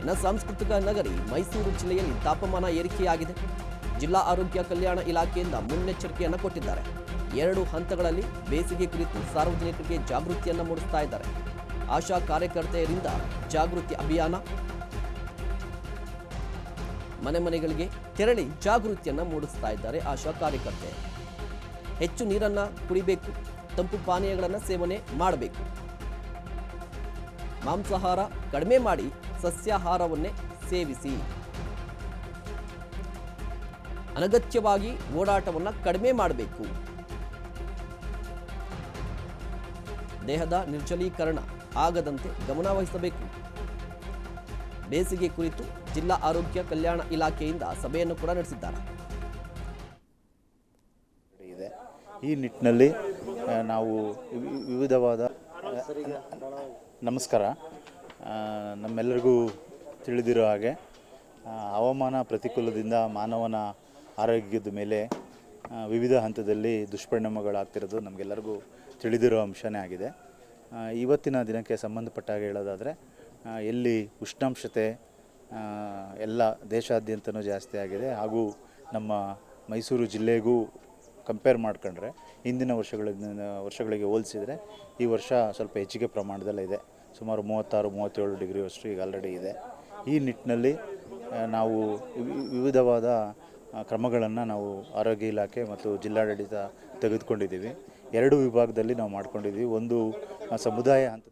ಇನ್ನು ಸಾಂಸ್ಕೃತಿಕ ನಗರಿ ಮೈಸೂರು ಜಿಲ್ಲೆಯಲ್ಲಿ ತಾಪಮಾನ ಏರಿಕೆಯಾಗಿದೆ. ಜಿಲ್ಲಾ ಆರೋಗ್ಯ ಕಲ್ಯಾಣ ಇಲಾಖೆಯಿಂದ ಮುನ್ನೆಚ್ಚರಿಕೆಯನ್ನು ಕೊಟ್ಟಿದ್ದಾರೆ. 2 ಹಂತಗಳಲ್ಲಿ ಬೇಸಿಗೆ ಕುರಿತು ಸಾರ್ವಜನಿಕರಿಗೆ ಜಾಗೃತಿಯನ್ನು ಮೂಡಿಸ್ತಾ ಇದ್ದಾರೆ. ಆಶಾ ಕಾರ್ಯಕರ್ತೆಯರಿಂದ ಜಾಗೃತಿ ಅಭಿಯಾನ, ಮನೆ ಮನೆಗಳಿಗೆ ತೆರಳಿ ಜಾಗೃತಿಯನ್ನು ಮೂಡಿಸ್ತಾ ಇದ್ದಾರೆ ಆಶಾ ಕಾರ್ಯಕರ್ತೆ. ಹೆಚ್ಚು ನೀರನ್ನು ಕುಡಿಬೇಕು, ತಂಪು ಪಾನೀಯಗಳನ್ನು ಸೇವನೆ ಮಾಡಬೇಕು, ಮಾಂಸಾಹಾರ ಕಡಿಮೆ ಮಾಡಿ ಸಸ್ಯಾಹಾರವನ್ನೇ ಸೇವಿಸಿ, ಅನಗತ್ಯವಾಗಿ ಓಡಾಟವನ್ನು ಕಡಿಮೆ ಮಾಡಬೇಕು, ದೇಹದ ನಿರ್ಜಲೀಕರಣ ಆಗದಂತೆ ಗಮನ ವಹಿಸಬೇಕು. ಬೇಸಿಗೆ ಕುರಿತು ಜಿಲ್ಲಾ ಆರೋಗ್ಯ ಕಲ್ಯಾಣ ಇಲಾಖೆಯಿಂದ ಸಭೆಯನ್ನು ಕೂಡ ನಡೆಸಿದ್ದಾರೆ. ಈ ನಿಟ್ಟಿನಲ್ಲಿ ನಾವು ವಿವಿಧವಾದ ನಮಸ್ಕಾರ. ನಮ್ಮೆಲ್ಲರಿಗೂ ತಿಳಿದಿರೋ ಹಾಗೆ ಹವಾಮಾನ ಪ್ರತಿಕೂಲದಿಂದ ಮಾನವನ ಆರೋಗ್ಯದ ಮೇಲೆ ವಿವಿಧ ಹಂತದಲ್ಲಿ ದುಷ್ಪರಿಣಾಮಗಳಾಗ್ತಿರೋದು ನಮಗೆಲ್ಲರಿಗೂ ತಿಳಿದಿರೋ ಅಂಶನೇ ಆಗಿದೆ. ಇವತ್ತಿನ ದಿನಕ್ಕೆ ಸಂಬಂಧಪಟ್ಟ ಹಾಗೆ ಹೇಳೋದಾದರೆ ಎಲ್ಲಿ ಉಷ್ಣಾಂಶತೆ ಎಲ್ಲ ದೇಶಾದ್ಯಂತನೂ ಜಾಸ್ತಿ ಆಗಿದೆ ಹಾಗೂ ನಮ್ಮ ಮೈಸೂರು ಜಿಲ್ಲೆಗೂ ಕಂಪೇರ್ ಮಾಡ್ಕೊಂಡ್ರೆ ಹಿಂದಿನ ವರ್ಷಗಳಿಗೆ ಹೋಲಿಸಿದರೆ ಈ ವರ್ಷ ಸ್ವಲ್ಪ ಹೆಚ್ಚಿಗೆ ಪ್ರಮಾಣದಲ್ಲಿದೆ. ಸುಮಾರು 36-37 ಡಿಗ್ರಿ ಅಷ್ಟು ಈಗ ಆಲ್ರೆಡಿ ಇದೆ. ಈ ನಿಟ್ಟಿನಲ್ಲಿ ನಾವು ವಿವಿಧವಾದ ಕ್ರಮಗಳನ್ನು ನಾವು ಆರೋಗ್ಯ ಇಲಾಖೆ ಮತ್ತು ಜಿಲ್ಲಾಡಳಿತ ತೆಗೆದುಕೊಂಡಿದ್ದೀವಿ. 2 ವಿಭಾಗದಲ್ಲಿ ನಾವು ಮಾಡ್ಕೊಂಡಿದ್ದೀವಿ. ಒಂದು ಸಮುದಾಯ ಹಂತ